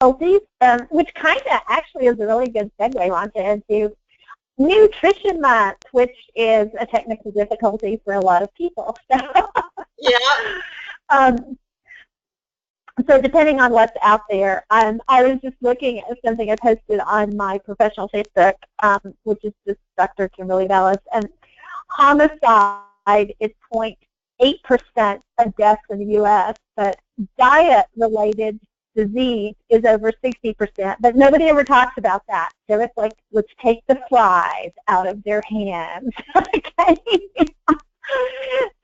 difficulties, which kind of actually is a really good segue onto into Nutrition Month, which is a technical difficulty for a lot of people. Yeah. So depending on what's out there, I was just looking at something I posted on my professional Facebook, which is just Dr. Kimberly Vallis, and homicide is 0.8% of deaths in the U.S., but diet-related disease is over 60%, but nobody ever talks about that. So it's like, let's take the flies out of their hands. Okay.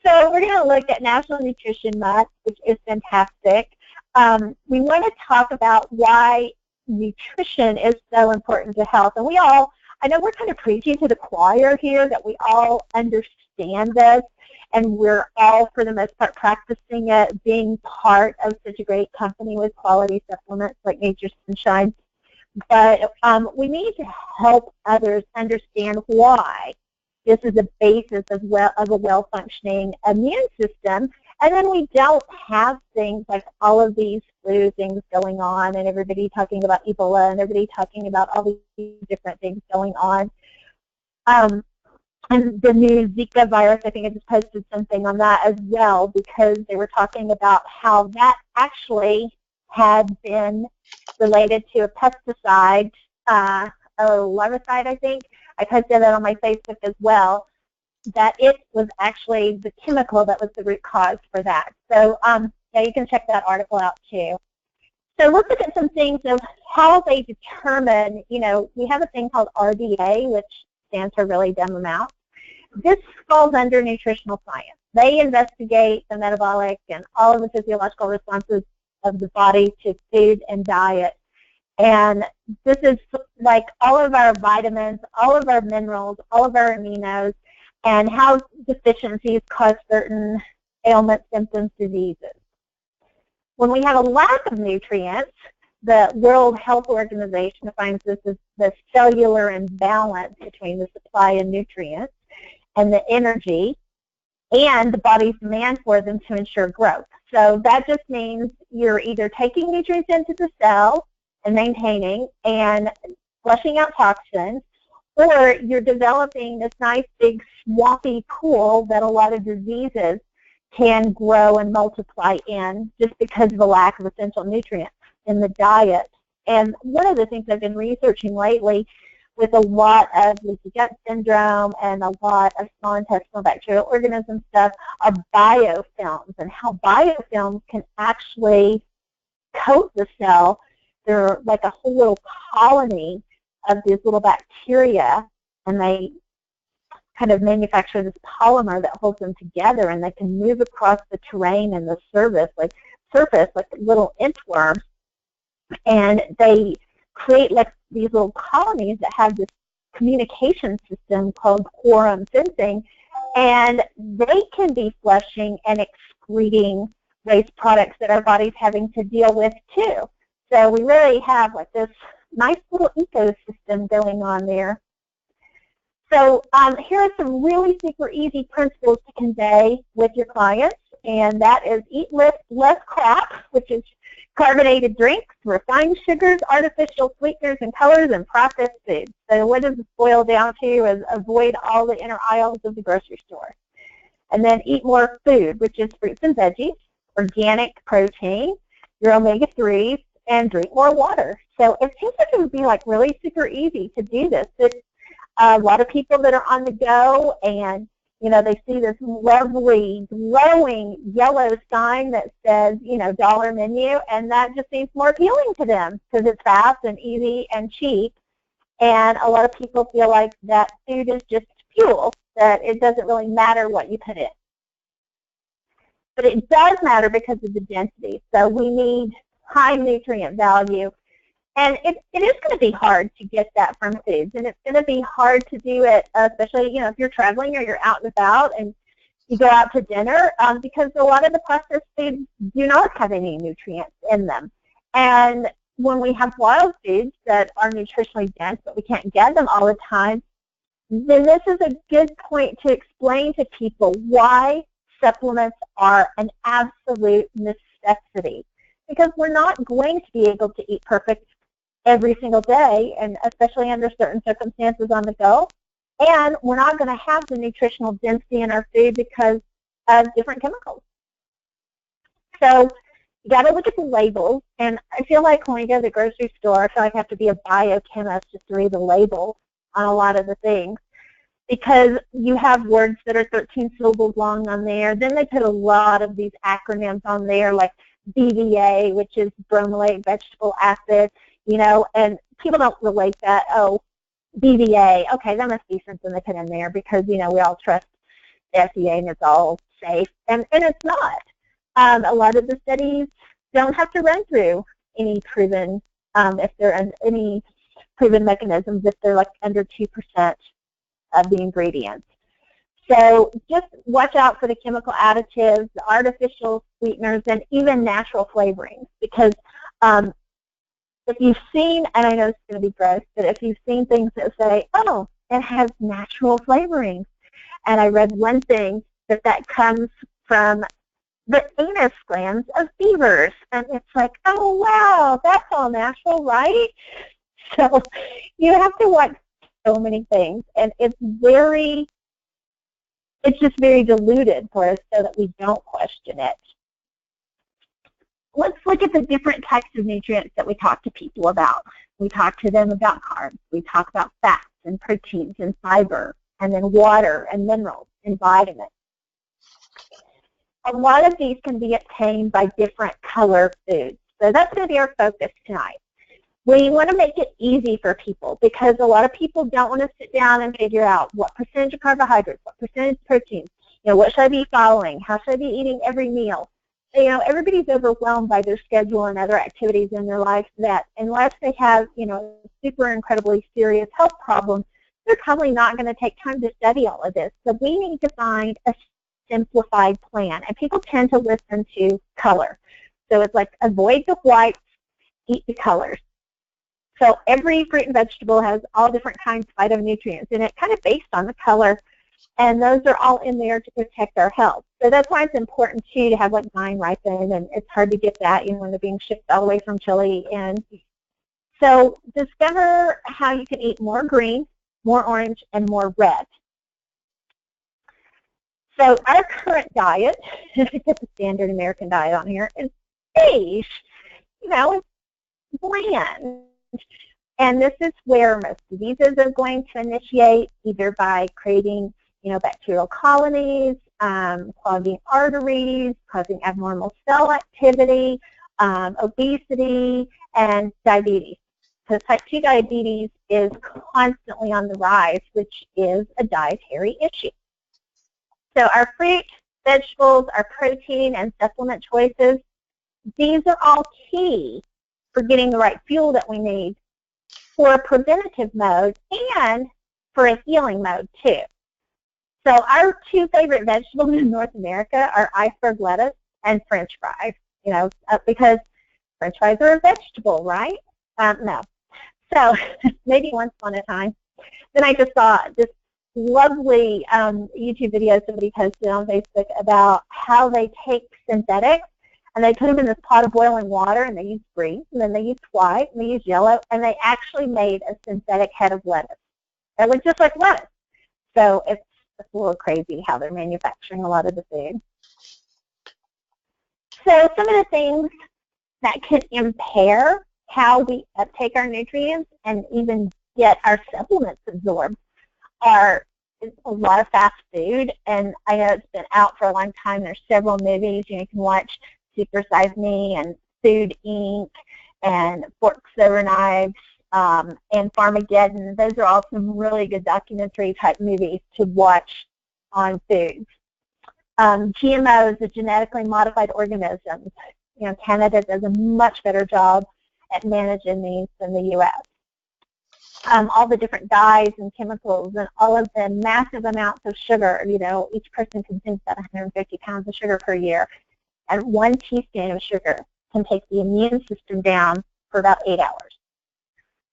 So we're going to look at National Nutrition Month, which is fantastic. We want to talk about why nutrition is so important to health. And I know we're kind of preaching to the choir here that we all understand this, and we're all, for the most part, practicing it, being part of such a great company with quality supplements like Nature's Sunshine. But we need to help others understand why this is a basis of a well-functioning immune system. And then we don't have things like all of these flu things going on and everybody talking about Ebola and everybody talking about all these different things going on. And the new Zika virus, I think I just posted something on that as well, because they were talking about how that actually had been related to a pesticide, larvicide, I think. I posted that on my Facebook as well, that it was actually the chemical that was the root cause for that. So yeah, you can check that article out too. So let's look at some things of how they determine, we have a thing called RDA, which stands for really dumb amount. This falls under nutritional science. They investigate the metabolic and all of the physiological responses of the body to food and diet. And this is like all of our vitamins, all of our minerals, all of our aminos, and how deficiencies cause certain ailments, symptoms, diseases. When we have a lack of nutrients, the World Health Organization defines this as the cellular imbalance between the supply of nutrients and the energy and the body's demand for them to ensure growth. So that just means you're either taking nutrients into the cell and maintaining and flushing out toxins, or you're developing this nice big swampy pool that a lot of diseases can grow and multiply in just because of the lack of essential nutrients in the diet. And one of the things I've been researching lately with a lot of leaky gut syndrome and a lot of small intestinal bacterial organism stuff are biofilms, and how biofilms can actually coat the cell. They're like a whole little colony of these little bacteria, and they kind of manufacture this polymer that holds them together, and they can move across the terrain and the surface like little inchworms, and they create like these little colonies that have this communication system called quorum sensing, and they can be flushing and excreting waste products that our body's having to deal with too. So we really have like this nice little ecosystem going on there. So here are some really super easy principles to convey with your clients, and that is eat less crap, which is carbonated drinks, refined sugars, artificial sweeteners and colors, and processed foods. So what does this boil down to is avoid all the inner aisles of the grocery store. And then eat more food, which is fruits and veggies, organic protein, your omega-3s, and drink more water. So it seems like it would be like really super easy to do this. But a lot of people that are on the go and they see this lovely, glowing yellow sign that says, dollar menu, and that just seems more appealing to them because it's fast and easy and cheap. And a lot of people feel like that food is just fuel, that it doesn't really matter what you put in. But it does matter because of the density. So we need high nutrient value. And it is going to be hard to get that from foods, and it's going to be hard to do it, especially if you're traveling or you're out and about and you go out to dinner, because a lot of the processed foods do not have any nutrients in them. And when we have wild foods that are nutritionally dense, but we can't get them all the time, then this is a good point to explain to people why supplements are an absolute necessity. because we're not going to be able to eat perfect every single day, and especially under certain circumstances on the go. And we're not going to have the nutritional density in our food because of different chemicals. So you got to look at the labels, and I feel like when we go to the grocery store, I feel like I have to be a biochemist just to read the label on a lot of the things, because you have words that are 13 syllables long on there. Then they put a lot of these acronyms on there, like BVA, which is bromelated vegetable acid, you know, and people don't relate that, oh, BVA, okay, that must be something they put in there because, you know, we all trust the FDA and it's all safe, and it's not. A lot of the studies don't have to run through any proven, if they're any proven mechanisms, if they're like under 2% of the ingredients. So just watch out for the chemical additives, the artificial sweeteners, and even natural flavorings, because if you've seen, and I know it's going to be gross, but if you've seen things that say, oh, it has natural flavorings, and I read one thing that comes from the anus glands of beavers, and it's like, oh wow, that's all natural, right? So you have to watch so many things, and it's just very diluted for us so that we don't question it. Let's look at the different types of nutrients that we talk to people about. We talk to them about carbs. We talk about fats and proteins and fiber, and then water and minerals and vitamins. A lot of these can be obtained by different color foods. So that's going to be our focus tonight. We want to make it easy for people because a lot of people don't want to sit down and figure out what percentage of carbohydrates, what percentage of proteins, you know, what should I be following, how should I be eating every meal. You know, everybody's overwhelmed by their schedule and other activities in their life that unless they have, you know, super incredibly serious health problems, they're probably not going to take time to study all of this. So we need to find a simplified plan, and people tend to listen to color. So it's like avoid the whites, eat the colors. So every fruit and vegetable has all different kinds of phytonutrients in it, kind of based on the color, and those are all in there to protect our health. So that's why it's important too to have like vine ripen, and it's hard to get that, you know, when they're being shipped all the way from Chile. And so discover how you can eat more green, more orange, and more red. So our current diet, if I put the standard American diet on here, is beige. You know, it's bland. And this is where most diseases are going to initiate, either by creating, you know, bacterial colonies, clogging arteries, causing abnormal cell activity, obesity, and diabetes. So type 2 diabetes is constantly on the rise, which is a dietary issue. So our fruit, vegetables, our protein and supplement choices, these are all key for getting the right fuel that we need for a preventative mode and for a healing mode too. So our two favorite vegetables in North America are iceberg lettuce and French fries, you know, because French fries are a vegetable, right? No. So maybe once upon a time. Then I just saw this lovely YouTube video somebody posted on Facebook about how they take synthetics and they put them in this pot of boiling water, and they use green, and then they use white, and they use yellow, and they actually made a synthetic head of lettuce. It looks just like lettuce. So it's a little crazy how they're manufacturing a lot of the food. So some of the things that could impair how we uptake our nutrients and even get our supplements absorbed are a lot of fast food, and I know it's been out for a long time. There's several movies. You can watch Super Size Me and Food Inc. and Forks Over Knives and Farmageddon. Those are all some really good documentary type movies to watch on foods. GMOs, the genetically modified organisms. You know, Canada does a much better job at managing these than the U.S. All the different dyes and chemicals and all of the massive amounts of sugar. You know, each person consumes about 150 pounds of sugar per year, and 1 teaspoon of sugar can take the immune system down for about 8 hours.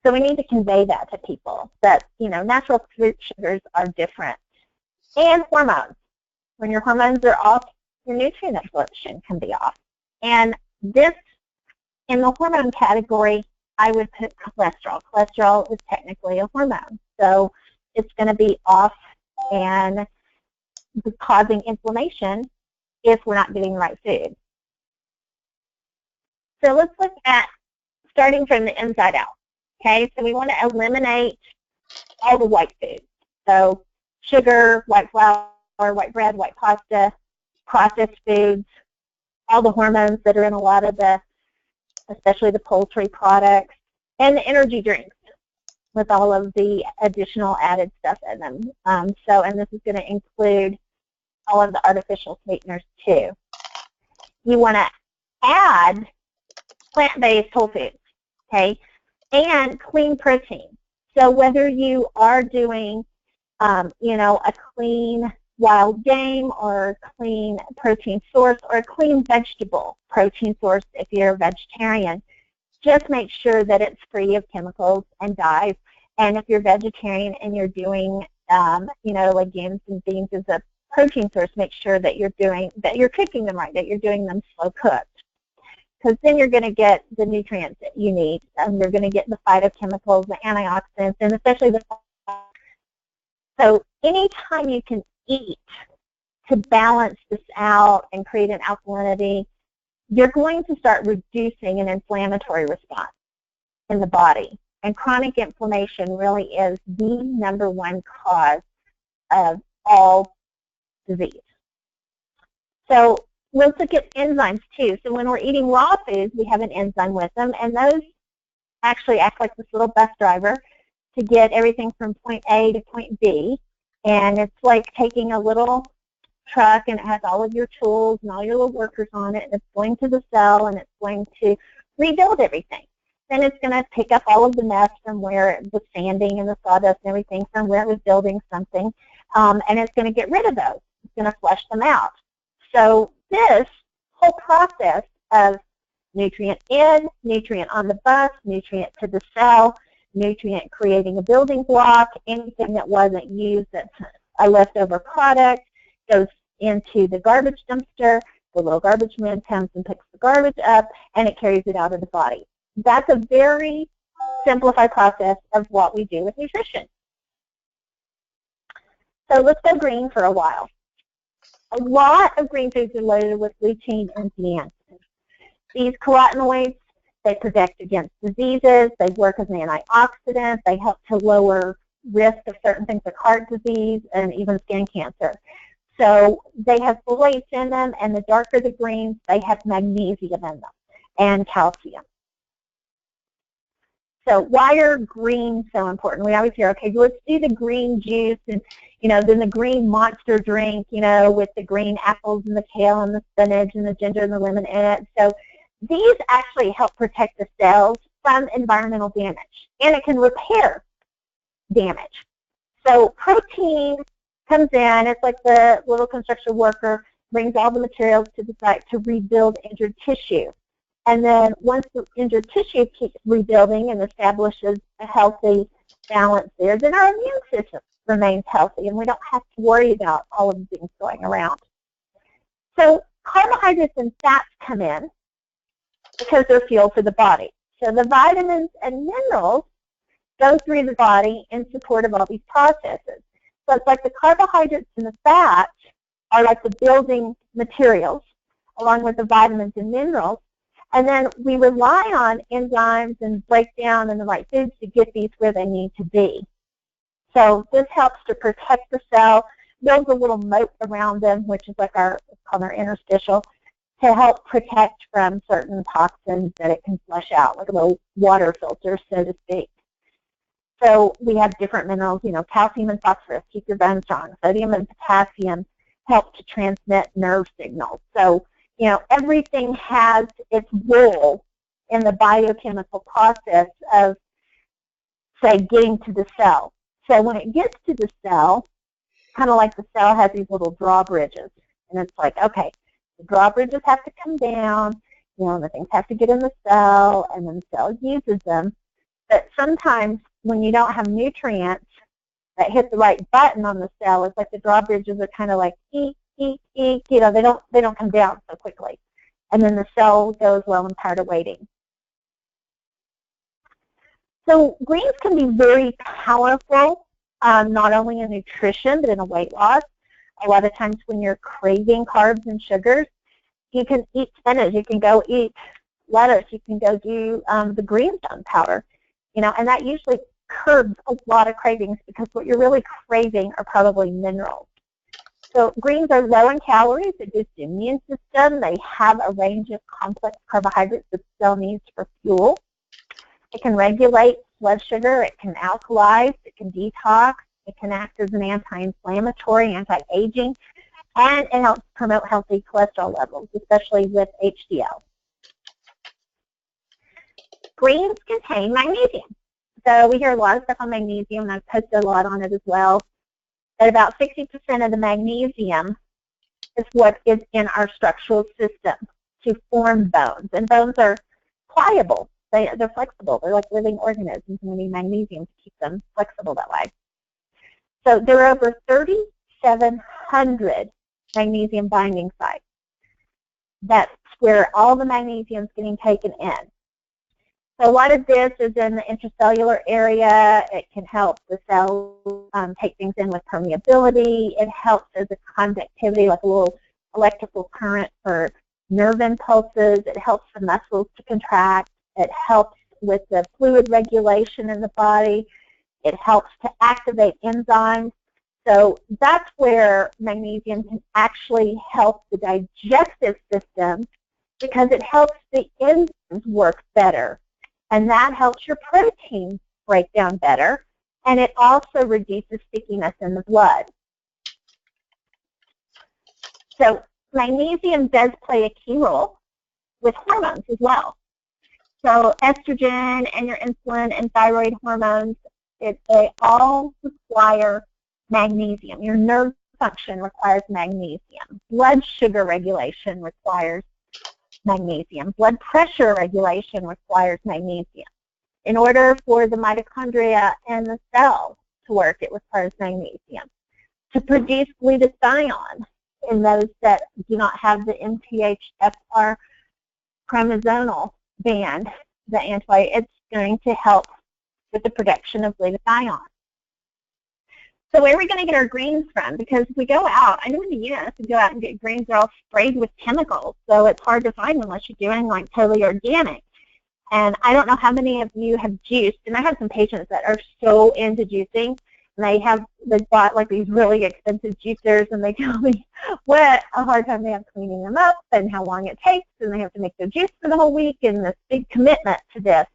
So we need to convey that to people that, you know, natural fruit sugars are different. And hormones. When your hormones are off, your nutrient absorption can be off. And this in the hormone category, I would put cholesterol. Cholesterol is technically a hormone, so it's going to be off and causing inflammation if we're not getting the right food. So let's look at starting from the inside out. Okay, so we want to eliminate all the white foods. So sugar, white flour, white bread, white pasta, processed foods, all the hormones that are in a lot of the, especially the poultry products, and the energy drinks with all of the additional added stuff in them. And this is going to include all of the artificial sweeteners too. You want to add plant-based whole foods, okay, and clean protein. So whether you are doing, a clean wild game or a clean protein source or a clean vegetable protein source if you're a vegetarian, just make sure that it's free of chemicals and dyes. And if you're vegetarian and you're doing, legumes and beans as a protein source, make sure that you're cooking them right, that you're doing them slow cooked. Because then you're going to get the nutrients that you need, and you're going to get the phytochemicals, the antioxidants, and especially the. So anytime you can eat to balance this out and create an alkalinity, you're going to start reducing an inflammatory response in the body. And chronic inflammation really is the #1 cause of all disease. So let's look at enzymes too. So when we're eating raw foods, we have an enzyme with them, and those actually act like this little bus driver to get everything from point A to point B. And it's like taking a little truck, and it has all of your tools and all your little workers on it, and it's going to the cell, and it's going to rebuild everything. Then it's going to pick up all of the mess from where it was sanding and the sawdust and everything from where it was building something, and it's going to get rid of those. It's going to flush them out. So this whole process of nutrient in, nutrient on the bus, nutrient to the cell, nutrient creating a building block, anything that wasn't used that's a leftover product goes into the garbage dumpster. The little garbage man comes and picks the garbage up, and it carries it out of the body. That's a very simplified process of what we do with nutrition. So let's go green for a while. A lot of green foods are loaded with lutein and zeaxanthin. These carotenoids, they protect against diseases, they work as an antioxidant, they help to lower risk of certain things like heart disease and even skin cancer. So they have folates in them, and the darker the greens, they have magnesium in them and calcium. So why are greens so important? We always hear, okay, let's do the green juice and, then the green monster drink, with the green apples and the kale and the spinach and the ginger and the lemon in it. So these actually help protect the cells from environmental damage, and it can repair damage. So protein comes in, it's like the little construction worker brings all the materials to the site to rebuild injured tissue. And then once the injured tissue keeps rebuilding and establishes a healthy balance there, then our immune system remains healthy, and we don't have to worry about all of the things going around. So carbohydrates and fats come in because they're fuel for the body. So the vitamins and minerals go through the body in support of all these processes. So it's like the carbohydrates and the fats are like the building materials along with the vitamins and minerals. And then we rely on enzymes and breakdown and the right foods to get these where they need to be. So this helps to protect the cell, builds a little moat around them, which is like called our interstitial, to help protect from certain toxins that it can flush out, like a little water filter, so to speak. So we have different minerals, calcium and phosphorus keep your bones strong. Sodium and potassium help to transmit nerve signals. So, everything has its role in the biochemical process of, say, getting to the cell. So when it gets to the cell, kind of like the cell has these little drawbridges. And it's like, okay, the drawbridges have to come down, the things have to get in the cell, and then the cell uses them. But sometimes when you don't have nutrients that hit the right button on the cell, it's like the drawbridges are kind of like, eek, eek, eek, they don't come down so quickly. And then the cell goes, well, I'm tired of waiting. So greens can be very powerful, not only in nutrition, but in a weight loss. A lot of times when you're craving carbs and sugars, you can eat spinach, you can go eat lettuce, you can go do the green thumb powder, and that usually curbs a lot of cravings because what you're really craving are probably minerals. So greens are low in calories, they boost the immune system, they have a range of complex carbohydrates that the cell needs for fuel. It can regulate blood sugar, it can alkalize, it can detox, it can act as an anti-inflammatory, anti-aging, and it helps promote healthy cholesterol levels, especially with HDL. Greens contain magnesium. So we hear a lot of stuff on magnesium, and I've posted a lot on it as well. That about 60% of the magnesium is what is in our structural system to form bones. And bones are pliable. They're flexible. They're like living organisms, and we need magnesium to keep them flexible that way. So there are over 3,700 magnesium binding sites. That's where all the magnesium is getting taken in. So a lot of this is in the intracellular area. It can help the cells take things in with permeability. It helps as a conductivity, like a little electrical current for nerve impulses. It helps the muscles to contract. It helps with the fluid regulation in the body. It helps to activate enzymes. So that's where magnesium can actually help the digestive system because it helps the enzymes work better. And that helps your protein break down better. And it also reduces stickiness in the blood. So magnesium does play a key role with hormones as well. So estrogen and your insulin and thyroid hormones, they all require magnesium. Your nerve function requires magnesium. Blood sugar regulation requires magnesium. Blood pressure regulation requires magnesium. In order for the mitochondria and the cell to work, it requires magnesium. To produce glutathione in those that do not have the MTHFR chromosomal band, the antibody, it's going to help with the production of glutathione. So where are we going to get our greens from? Because if we go out, I know in the U.S. we go out and get greens, they're all sprayed with chemicals, so it's hard to find unless you're doing like totally organic. And I don't know how many of you have juiced, and I have some patients that are so into juicing, and they bought like these really expensive juicers, and they tell me what a hard time they have cleaning them up and how long it takes, and they have to make their juice for the whole week and this big commitment to this.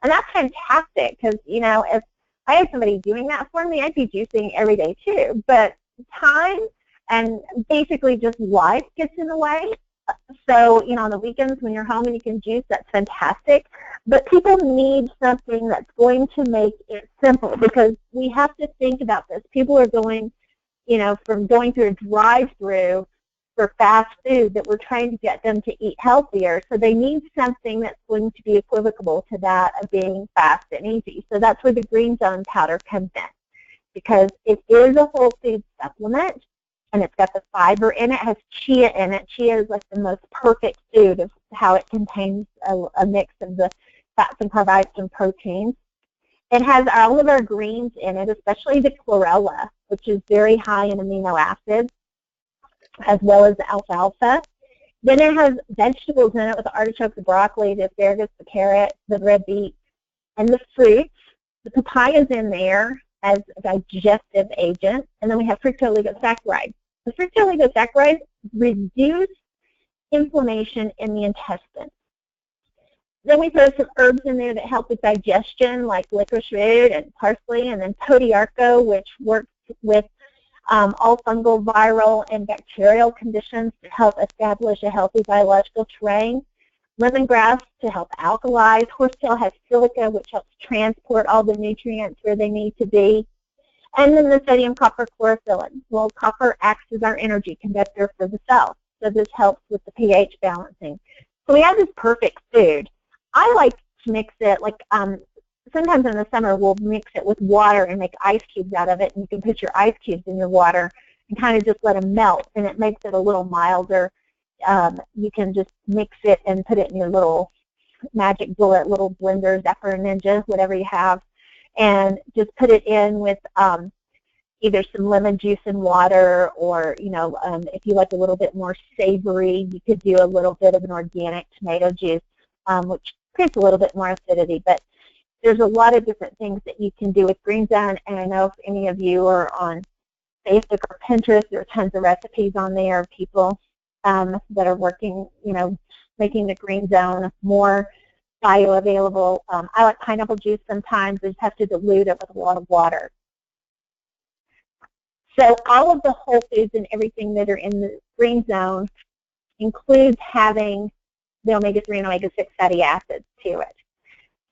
And that's fantastic because, if I had somebody doing that for me, I'd be juicing every day too. But time and basically just life gets in the way. So, on the weekends when you're home and you can juice, that's fantastic. But people need something that's going to make it simple because we have to think about this. People are going, from going through a drive-through for fast food that we're trying to get them to eat healthier. So they need something that's going to be equivocal to that of being fast and easy. So that's where the Green Zone powder comes in because it is a whole food supplement and it's got the fiber in it. It has chia in it. Chia is like the most perfect food of how it contains a mix of the fats and carbohydrates and proteins. It has all of our greens in it, especially the chlorella, which is very high in amino acids, as well as the alfalfa. Then it has vegetables in it with the artichoke, the broccoli, the asparagus, the carrot, the red beet, and the fruits. The papaya is in there as a digestive agent. And then we have fructooligosaccharides. The fructooligosaccharides reduce inflammation in the intestine. Then we throw some herbs in there that help with digestion, like licorice root and parsley, and then Podiarco, which works with all fungal, viral, and bacterial conditions to help establish a healthy biological terrain. Lemongrass to help alkalize. Horsetail has silica, which helps transport all the nutrients where they need to be. And then the sodium copper chlorophyllin. Well, copper acts as our energy conductor for the cell, so this helps with the pH balancing. So we have this perfect food. I like to mix it, like sometimes in the summer we'll mix it with water and make ice cubes out of it, and you can put your ice cubes in your water and kind of just let them melt, and it makes it a little milder. You can just mix it and put it in your little magic bullet, little blender, Zephyr Ninja, whatever you have, and just put it in with either some lemon juice and water, or if you like a little bit more savory, you could do a little bit of an organic tomato juice, which creates a little bit more acidity. But there's a lot of different things that you can do with Green Zone, and I know if any of you are on Facebook or Pinterest, there are tons of recipes on there of people that are working, making the Green Zone more bioavailable. I like pineapple juice sometimes. I just have to dilute it with a lot of water. So all of the whole foods and everything that are in the Green Zone includes having the omega-3 and omega-6 fatty acids to it.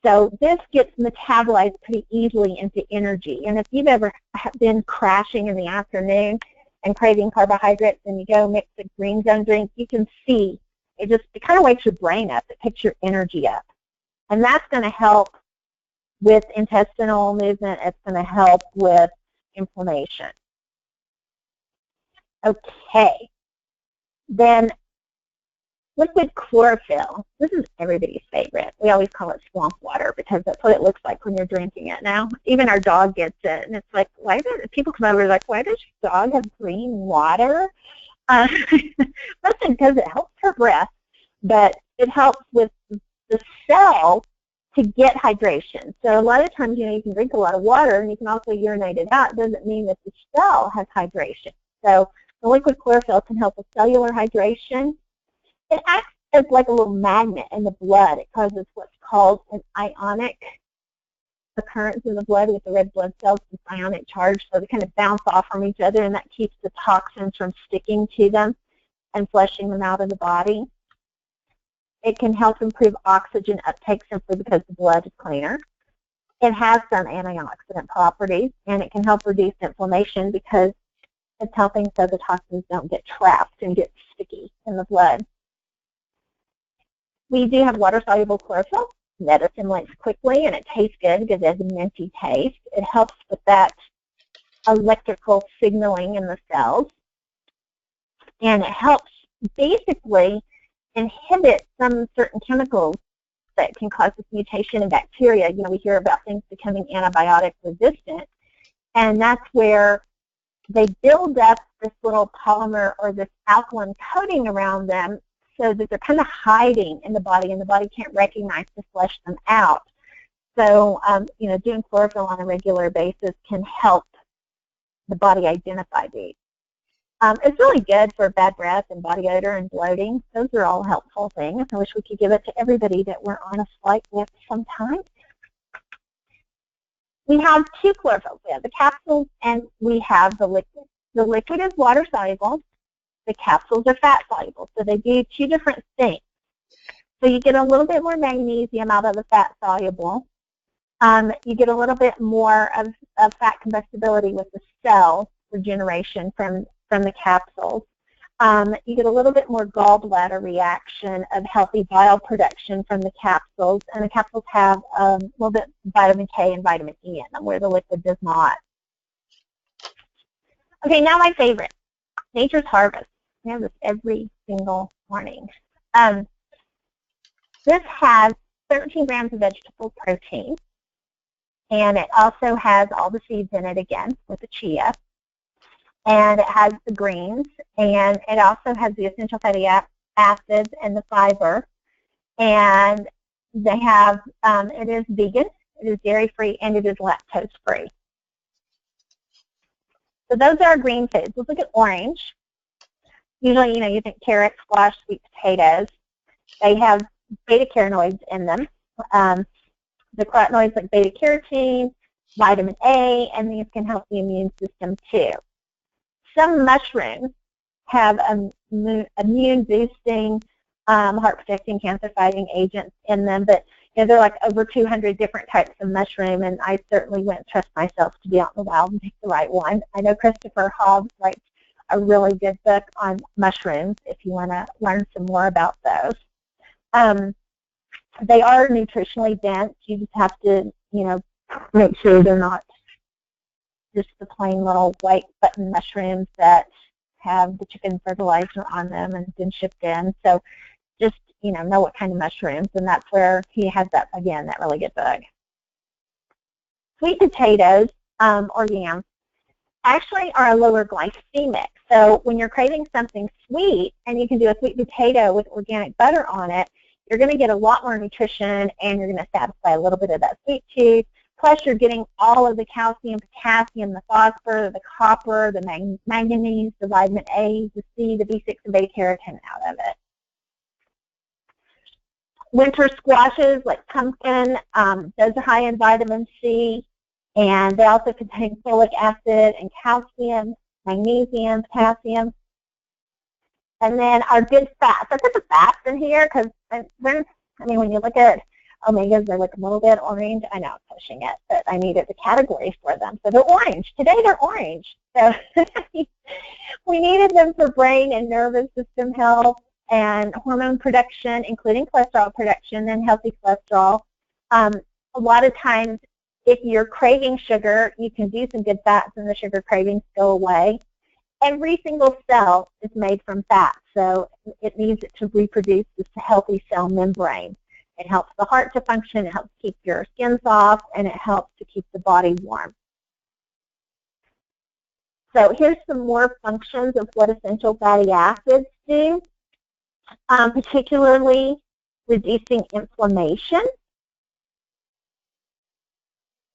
So this gets metabolized pretty easily into energy. And if you've ever been crashing in the afternoon and craving carbohydrates and you go mix a Green Zone drink, you can see it kind of wakes your brain up. It picks your energy up. And that's going to help with intestinal movement. It's going to help with inflammation. Okay. Then liquid chlorophyll. This is everybody's favorite. We always call it swamp water because that's what it looks like when you're drinking it now. Even our dog gets it, and it's like, why do people come over like, why does your dog have green water? Mostly because it helps her breath, but it helps with the cell to get hydration. So a lot of times, you can drink a lot of water and you can also urinate it out. It doesn't mean that the cell has hydration. So the liquid chlorophyll can help with cellular hydration. It acts as like a little magnet in the blood. It causes what's called an ionic occurrence in the blood with the red blood cells, this ionic charge, so they kind of bounce off from each other, and that keeps the toxins from sticking to them and flushing them out of the body. It can help improve oxygen uptake simply because the blood is cleaner. It has some antioxidant properties, and it can help reduce inflammation because it's helping so the toxins don't get trapped and get sticky in the blood. We do have water-soluble chlorophyll that assimilates quickly, and it tastes good because it has a minty taste. It helps with that electrical signaling in the cells, and it helps basically inhibit some certain chemicals that can cause this mutation in bacteria. We hear about things becoming antibiotic resistant, and that's where they build up this little polymer or this alkaline coating around them so that they're kind of hiding in the body, and the body can't recognize to flush them out. So, doing chlorophyll on a regular basis can help the body identify these. It's really good for bad breath and body odor and bloating. Those are all helpful things. I wish we could give it to everybody that we're on a flight with sometime. We have two chlorophylls. We have the capsules and we have the liquid. The liquid is water soluble. The capsules are fat soluble. So they do two different things. So you get a little bit more magnesium out of the fat soluble. You get a little bit more of fat combustibility with the cell regeneration from the capsules. You get a little bit more gallbladder reaction of healthy bile production from the capsules, and the capsules have a little bit of vitamin K and vitamin E in them, where the liquid does not. Okay, now my favorite, Nature's Harvest. We have this every single morning. This has 13 grams of vegetable protein, and it also has all the seeds in it again with the chia. And it has the greens, and it also has the essential fatty acids and the fiber. And they have, it is vegan, it is dairy-free, and it is lactose-free. So those are our green foods. Let's look at orange. Usually, you think carrot, squash, sweet potatoes. They have beta-carotenoids in them. The carotenoids like beta-carotene, vitamin A, and these can help the immune system too. Some mushrooms have immune-boosting, heart-protecting, cancer-fighting agents in them, but there are like over 200 different types of mushroom, and I certainly wouldn't trust myself to be out in the wild and pick the right one. I know Christopher Hobbs writes a really good book on mushrooms if you want to learn some more about those. They are nutritionally dense. You just have to, make sure they're not just the plain little white button mushrooms that have the chicken fertilizer on them and been shipped in. So just, know what kind of mushrooms, and that's where he has that, again, that really good bug. Sweet potatoes, or yams, actually are a lower glycemic. So when you're craving something sweet and you can do a sweet potato with organic butter on it, you're going to get a lot more nutrition and you're going to satisfy a little bit of that sweet tooth. Plus you're getting all of the calcium, potassium, the phosphorus, the copper, the manganese, the vitamin A, the C, the B6, and beta-carotene out of it. Winter squashes like pumpkin, those are high in vitamin C, and they also contain folic acid and calcium, magnesium, potassium. And then our good fats. I put the fats in here because, when you look at omegas, they look a little bit orange. I know I'm pushing it, but I needed the category for them. So they're orange. Today they're orange. So we needed them for brain and nervous system health and hormone production, including cholesterol production and healthy cholesterol. A lot of times, if you're craving sugar, you can do some good fats and the sugar cravings go away. Every single cell is made from fat, so it needs it to reproduce this healthy cell membrane. It helps the heart to function, it helps keep your skin soft, and it helps to keep the body warm. So here's some more functions of what essential fatty acids do, particularly reducing inflammation.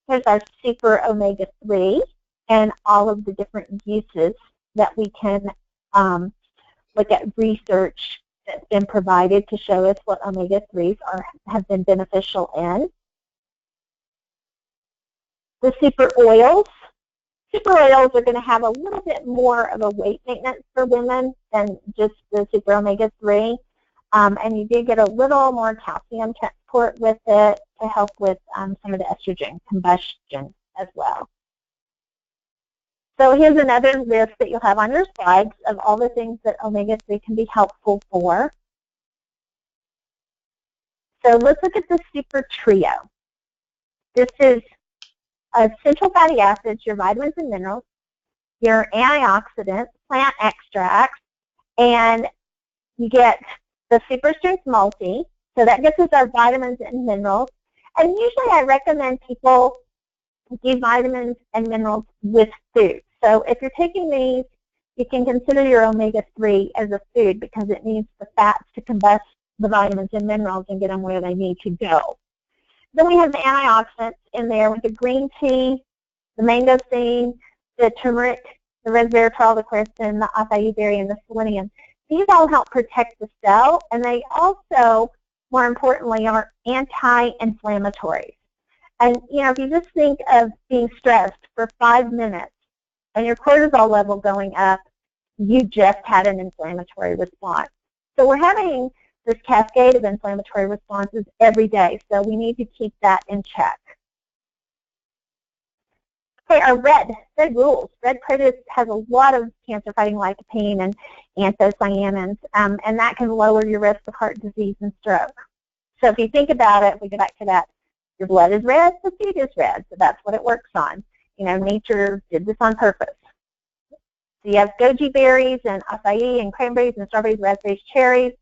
Here's our super omega-3 and all of the different uses that we can look at research that's been provided to show us what omega-3s have been beneficial in. The super oils. Super oils are going to have a little bit more of a weight maintenance for women than just the super omega-3. And you do get a little more calcium transport with it to help with some of the estrogen combustion as well. So here's another list that you'll have on your slides of all the things that omega-3 can be helpful for. So let's look at the super trio. This is essential fatty acids, your vitamins and minerals, your antioxidants, plant extracts, and you get the super strength multi. So that gets us our vitamins and minerals. And usually I recommend people do vitamins and minerals with food. So if you're taking these, you can consider your omega-3 as a food because it needs the fats to combust the vitamins and minerals and get them where they need to go. Then we have the antioxidants in there with the green tea, the mangosteen, the turmeric, the resveratrol, the quercetin, the acai berry, and the selenium. These all help protect the cell, and they also, more importantly, are anti-inflammatories. And, if you just think of being stressed for 5 minutes and your cortisol level going up, you just had an inflammatory response. So we're having this cascade of inflammatory responses every day, so we need to keep that in check. Okay, our red rules. Red produce has a lot of cancer-fighting lycopene and anthocyanins, and that can lower your risk of heart disease and stroke. So if you think about it, we go back to that. Your blood is red, the food is red, so that's what it works on. Nature did this on purpose. So you have goji berries and acai and cranberries and strawberries, raspberries, cherries,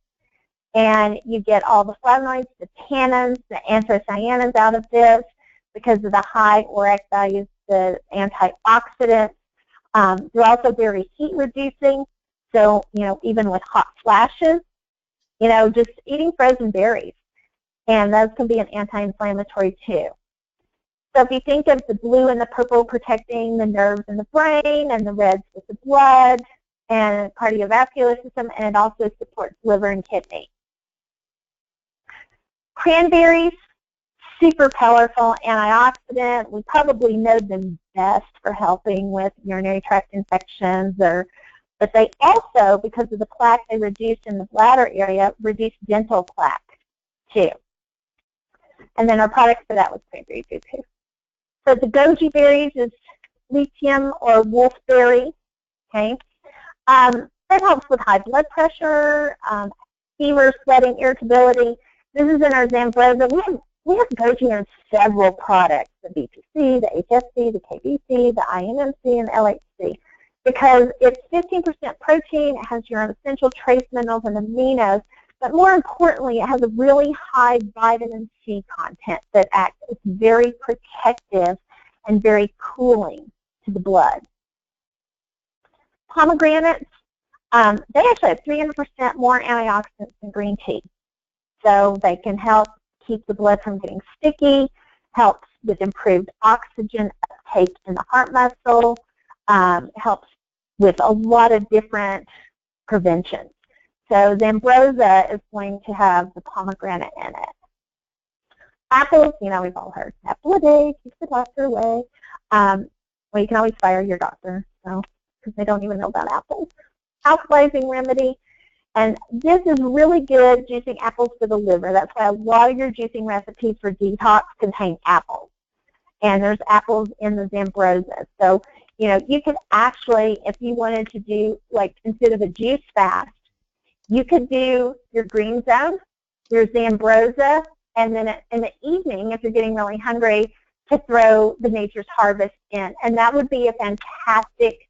and you get all the flavonoids, the tannins, the anthocyanins out of this because of the high ORAC values, the antioxidants. They're also very heat reducing, so even with hot flashes, just eating frozen berries, and those can be an anti-inflammatory too. So if you think of the blue and the purple protecting the nerves and the brain, and the reds with the blood and cardiovascular system, and it also supports liver and kidney. Cranberries, super powerful antioxidant. We probably know them best for helping with urinary tract infections, but they also, because of the plaque they reduce in the bladder area, reduce dental plaque too. And then our product for that was cranberry juice too. So the goji berries is lithium or wolfberry, okay? That helps with high blood pressure, fever, sweating, irritability. This is in our Zambroza. We have goji in several products, the BPC, the HSC, the KBC, the INMC, and the LHC, because it's 15% protein, it has your essential trace minerals and aminos, But more importantly, it has a really high vitamin C content that acts as very protective and very cooling to the blood. Pomegranates, they actually have 300% more antioxidants than green tea. So they can help keep the blood from getting sticky, helps with improved oxygen uptake in the heart muscle, helps with a lot of different preventions. So Zambroza is going to have the pomegranate in it. Apples, you know, we've all heard, apple a day keeps the doctor away. Well, you can always fire your doctor, so, because they don't even know about apples. Alkalizing remedy, and this is really good juicing apples for the liver. That's why a lot of your juicing recipes for detox contain apples. And there's apples in the Zambroza. So, you know, you could actually, if you wanted to do, like, instead of a juice fast, you could do your Green Zone, your Zambroza, and then in the evening, if you're getting really hungry, to throw the Nature's Harvest in. And that would be a fantastic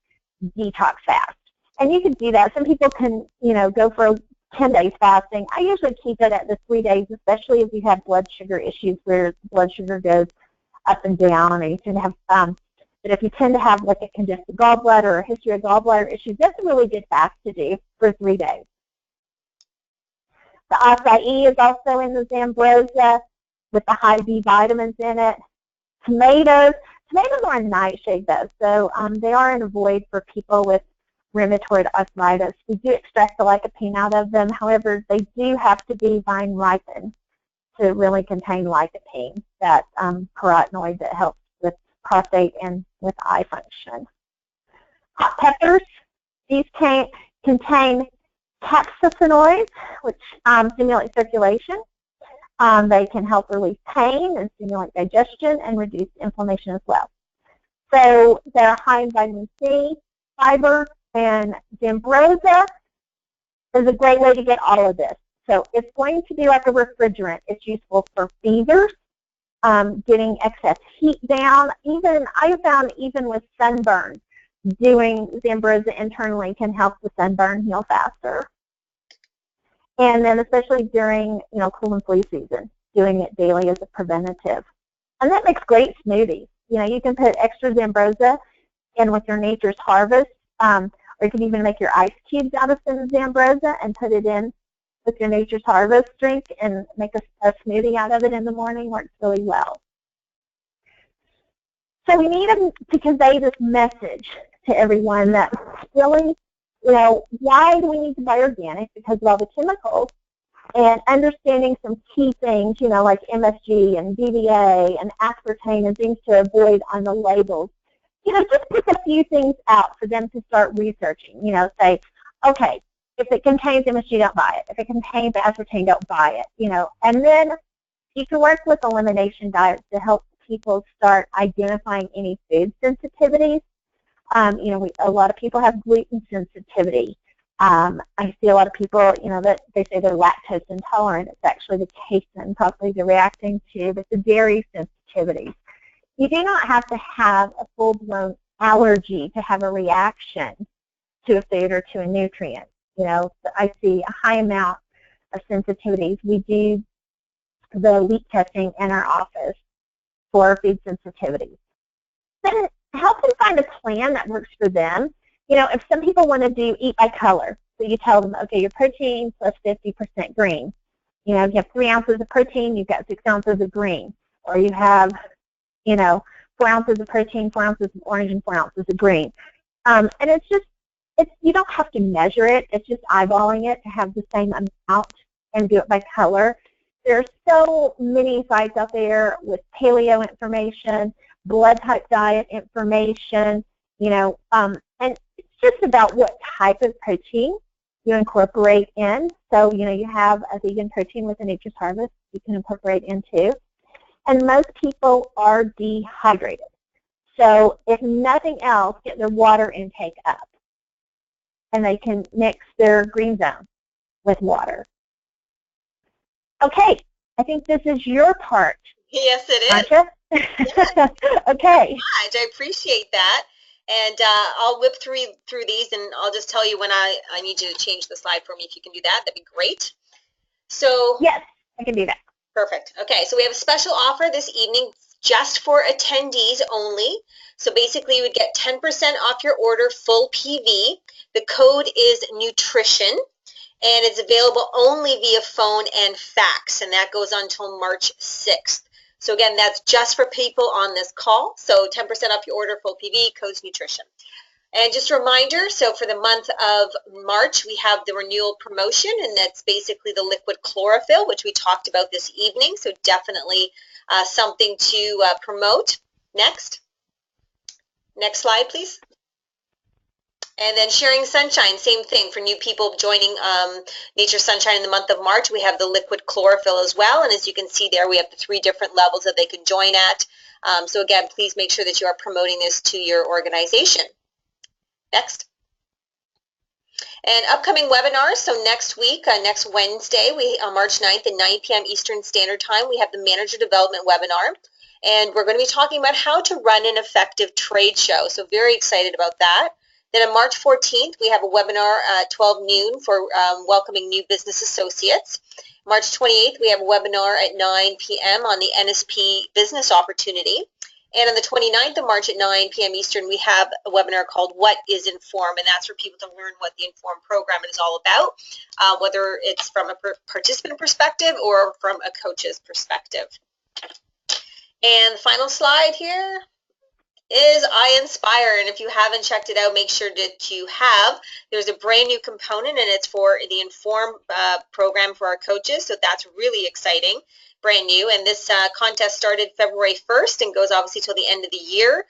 detox fast. And you could do that. Some people can, you know, go for 10 days fasting. I usually keep it at the 3 days, especially if you have blood sugar issues where blood sugar goes up and down, or you tend to have, but if you tend to have like a congested gallbladder or a history of gallbladder issues, that's a really good fast to do for 3 days. The acai is also in the Zambroza with the high B vitamins in it. Tomatoes are a nightshade though, so they are an avoid for people with rheumatoid arthritis. We do extract the lycopene out of them. However, they do have to be vine ripened to really contain lycopene, that carotenoid that helps with prostate and with eye function. Hot peppers, these contain capsaicinoids, which stimulate circulation. They can help relieve pain and stimulate digestion and reduce inflammation as well. So they're high in vitamin C, fiber, and Zambroza is a great way to get all of this. So it's going to be like a refrigerant. It's useful for fevers, getting excess heat down. I found even with sunburn, doing Zambroza internally can help the sunburn heal faster. And then especially during, you know, cold and flu season, doing it daily as a preventative. And that makes great smoothies. You know, you can put extra Zambroza in with your Nature's Harvest, or you can even make your ice cubes out of some Zambroza and put it in with your Nature's Harvest drink and make a smoothie out of it in the morning. Works really well. So we need to convey this message to everyone that really, you know, why do we need to buy organic? Because of all the chemicals, and understanding some key things, you know, like MSG and BDA and aspartame and things to avoid on the labels. You know, just pick a few things out for them to start researching. You know, say, okay, if it contains MSG, don't buy it. If it contains aspartame, don't buy it. You know, and then you can work with elimination diets to help people start identifying any food sensitivities. You know, a lot of people have gluten sensitivity. I see a lot of people, you know, that they say they're lactose intolerant. It's actually the casein probably they're reacting to, but the dairy sensitivity. You do not have to have a full-blown allergy to have a reaction to a food or to a nutrient. You know, I see a high amount of sensitivities. We do the leak testing in our office for food sensitivities. Then help them find a plan that works for them. You know, if some people want to do eat by color, so you tell them, okay, your protein plus 50% green. You know, if you have 3 ounces of protein, you've got 6 ounces of green. Or you have, you know, 4 ounces of protein, 4 ounces of orange, and 4 ounces of green. And it's just, you don't have to measure it. It's just eyeballing it to have the same amount and do it by color. There are so many sites out there with paleo information, blood type diet information, you know, and it's just about what type of protein you incorporate in. So, you know, you have a vegan protein with a Nature's Harvest you can incorporate into. And most people are dehydrated. So if nothing else, get their water intake up. And they can mix their Green Zone with water. Okay, I think this is your part. Yes, it is. Aren't you? Yes. Okay. I appreciate that. And I'll whip through these, and I'll just tell you when I need you to change the slide for me. If you can do that, that'd be great. So Yes, I can do that. perfect. Okay, so we have a special offer this evening just for attendees only. So basically you would get 10% off your order, full PV. The code is nutrition, and it's available only via phone and fax, and that goes on until March 6th. So again, that's just for people on this call. So 10% off your order, full PV, code's nutrition. And just a reminder, so for the month of March, we have the renewal promotion, and that's basically the liquid chlorophyll, which we talked about this evening. So definitely something to promote. Next slide, please. And then Sharing Sunshine, same thing for new people joining Nature Sunshine in the month of March. We have the liquid chlorophyll as well, and as you can see there, we have the 3 different levels that they can join at. So again, please make sure that you are promoting this to your organization. Next. And upcoming webinars, so next week, next Wednesday, on March 9th at 9 p.m. Eastern Standard Time, we have the Manager Development webinar. And we're going to be talking about how to run an effective trade show. So very excited about that. Then on March 14th, we have a webinar at 12 noon for welcoming new business associates. March 28th, we have a webinar at 9 p.m. on the NSP business opportunity. And on the 29th of March at 9 p.m. Eastern, we have a webinar called What is Inform? And that's for people to learn what the Inform program is all about, whether it's from a participant perspective or from a coach's perspective. And the final slide here is iInspire, and if you haven't checked it out, make sure that you have. There's a brand new component, and it's for the Inform program for our coaches, so that's really exciting, brand new. And this contest started February 1st and goes obviously till the end of the year.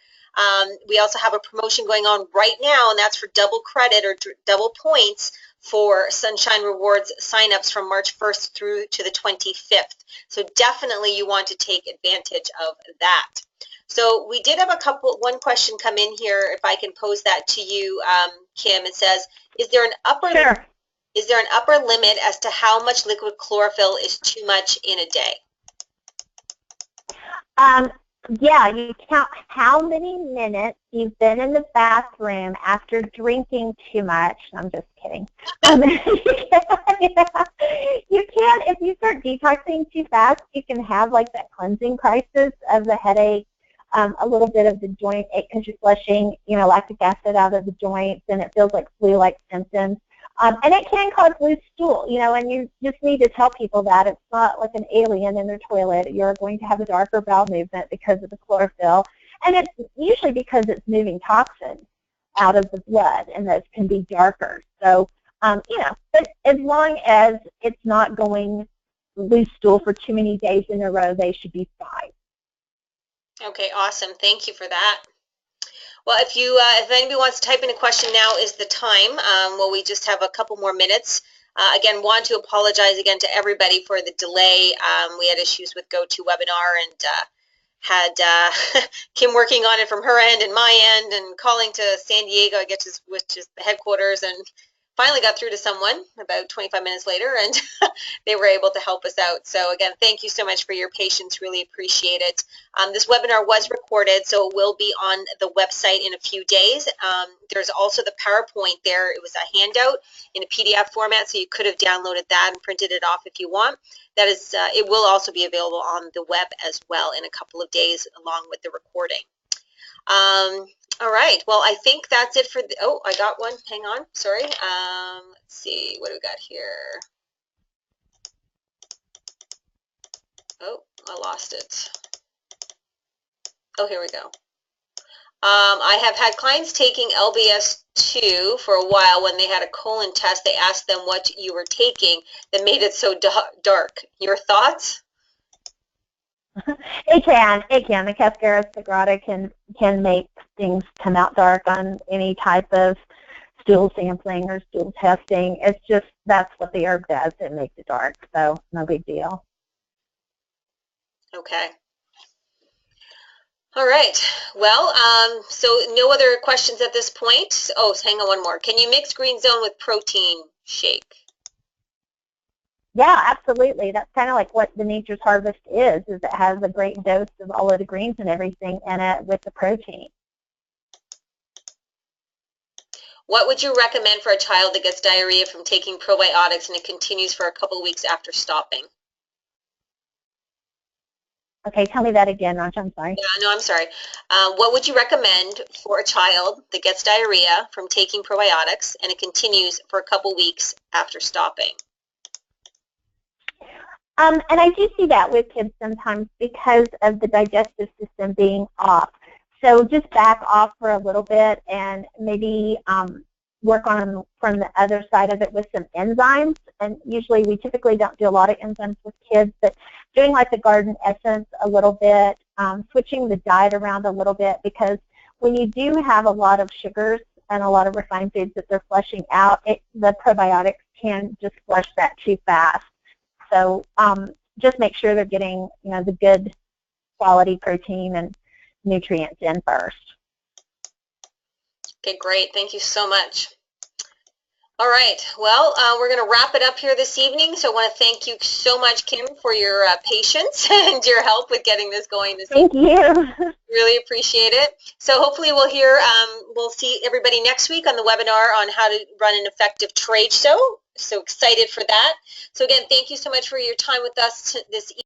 We also have a promotion going on right now, and that's for double credit or double points for Sunshine Rewards signups from March 1st through to the 25th. So definitely you want to take advantage of that. So we did have one question come in here, if I can pose that to you, Kim. It says, is there an upper limit as to how much liquid chlorophyll is too much in a day? Yeah, you count how many minutes you've been in the bathroom after drinking too much. I'm just kidding. You can, if you start detoxing too fast, you can have like that cleansing crisis of the headache, a little bit of the joint ache because you're flushing, lactic acid out of the joints, and it feels like flu-like symptoms. And it can cause loose stool, and you just need to tell people that it's not like an alien in their toilet. You're going to have a darker bowel movement because of the chlorophyll, and it's usually because it's moving toxins out of the blood, and those can be darker. So, but as long as it's not going loose stool for too many days in a row, they should be fine. Okay, awesome. Thank you for that. Well, if anybody wants to type in a question, now is the time. Well, we just have a couple more minutes. Again, want to apologize again to everybody for the delay. We had issues with GoToWebinar and had Kim working on it from her end and my end, and calling to San Diego, I guess, which is the headquarters, and finally got through to someone about 25 minutes later, and they were able to help us out. So again, thank you so much for your patience. Really appreciate it. This webinar was recorded, so it will be on the website in a few days. There's also the PowerPoint there. It was a handout in a PDF format, so you could have downloaded that and printed it off if you want. That is, it will also be available on the web as well in a couple of days along with the recording. All right, well, I think that's it for oh, I got one. Hang on, sorry. Let's see, what do we got here? Oh, I lost it. Oh, here we go. I have had clients taking LBS-2 for a while. When they had a colon test, they asked them what you were taking that made it so dark. Your thoughts? It can. The Cascara sagrada can make things come out dark on any type of stool sampling or stool testing. It's just, that's what the herb does. It makes it dark, so no big deal. Okay. All right. Well, so no other questions at this point. Oh, hang on, one more. Can you mix Green Zone with protein shake? Yeah, absolutely. That's kind of like what the Nature's Harvest is it has a great dose of all of the greens and everything in it with the protein. What would you recommend for a child that gets diarrhea from taking probiotics and it continues for a couple weeks after stopping? Okay, tell me that again, Raj, I'm sorry. Yeah, no, I'm sorry. What would you recommend for a child that gets diarrhea from taking probiotics and it continues for a couple weeks after stopping? And I do see that with kids sometimes because of the digestive system being off. So just back off for a little bit and maybe work on from the other side of it with some enzymes. And usually we typically don't do a lot of enzymes with kids, but doing like the garden essence a little bit, switching the diet around a little bit, because when you do have a lot of sugars and a lot of refined foods that they're flushing out, the probiotics can just flush that too fast. So just make sure they're getting, the good quality protein and nutrients in first. Okay, great. Thank you so much. All right. Well, we're going to wrap it up here this evening. So I want to thank you so much, Kim, for your patience and your help with getting this going this evening. Thank you. Really appreciate it. So hopefully we'll see everybody next week on the webinar on how to run an effective trade show. So excited for that. So again, thank you so much for your time with us this evening.